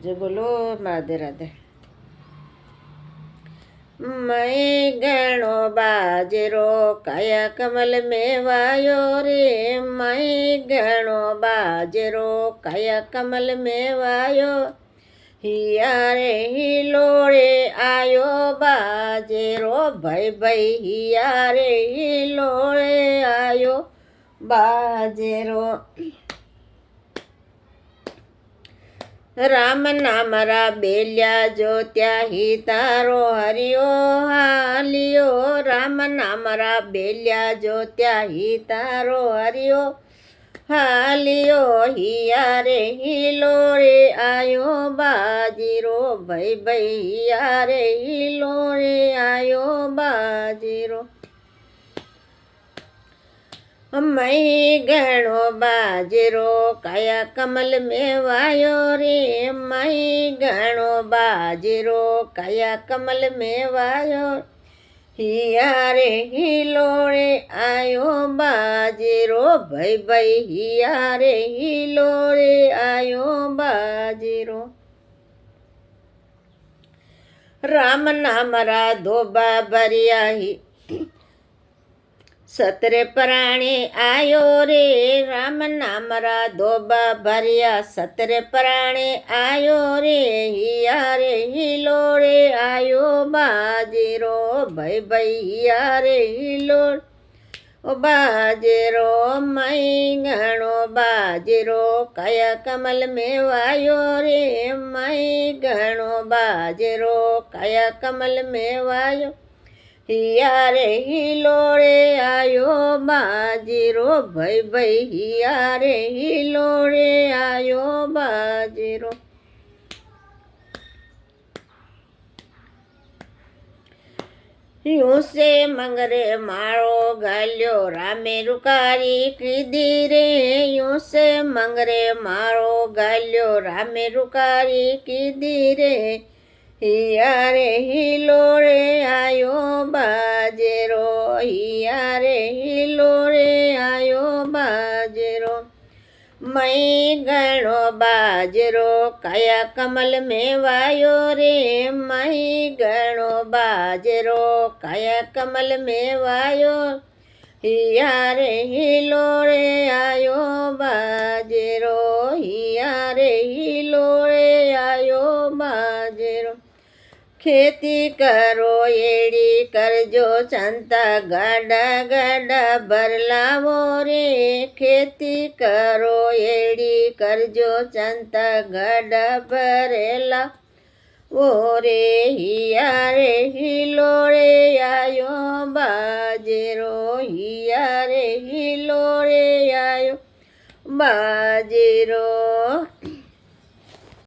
જે બોલો રાધે રાધે. मैं गणो बाजरो काया कमल में वायो रे, मैं गणो बाजरो काया कमल में वायो, हिया रे हिलोड़े आयो बाजरो भाई भाई, हिया रे हिलोड़े आयो बाजरो. राम नाम रा बेल्या जो त्याही तारो हरियो हालियो, राम नाम रा बेल्या जो त्याही तारो हरियो हालियो, हिया रे हिलोड़े आयो बाजीरो भाई भाई, हिया रे हिलोड़े आयो बाजीरो. मैं गणो बाजरो काया कमल में वायो रे, मैं गणो बाजरो काया कमल में वायो, हिया रे हिलोड़े आयो बाजरो भाई भाई, हिया रे हिलोड़े आयो बाजरो. राम नाम रा धोबा भरिया ही सतरे प्राणे आयो रे, राम नाम रा धोबा भरिया सतरे प्राणे आयो रे, हिया रे हिलोड़े आयो बाजीरो भाई भाई, हिया रे हिलोड़ ओ बाजीरो. मैं गणो बाजीरो काया कमल में वायो रे, मैं गणो बाजीरो काया कमल में वायो, हिया रे हिलोड़े आयो बाजीरो भाई भाई, हिया रे हिलोड़े आयो बाजीरो. यूं से मंगरे मारो गाल्यो रामे रुकारी कीधी रे, यूं से मंगरे मारो गाल्यो रामे रुकारी कीधी रे, हिया रे हिलोड़े आयो बाजरो, हिया रे हिलोड़े आयो बाजरो. मैं गणो बाजरो काया कमल में वायो रे, मैं गणो बाजरो काया कमल में वायो, हिया रे हिलोड़े आयो बाजरो, हिया रे हिलोड़े आयो बाजरो. खेती करो एड़ी करजो चंता गाडा गाडा भरलावो रे, खेती करो एड़ी करजो चंता गाडा भरेला वो रे, हिया रे हिलोड़े आयो बाजरो, हिया रे हिलोड़े आयो बाजरो.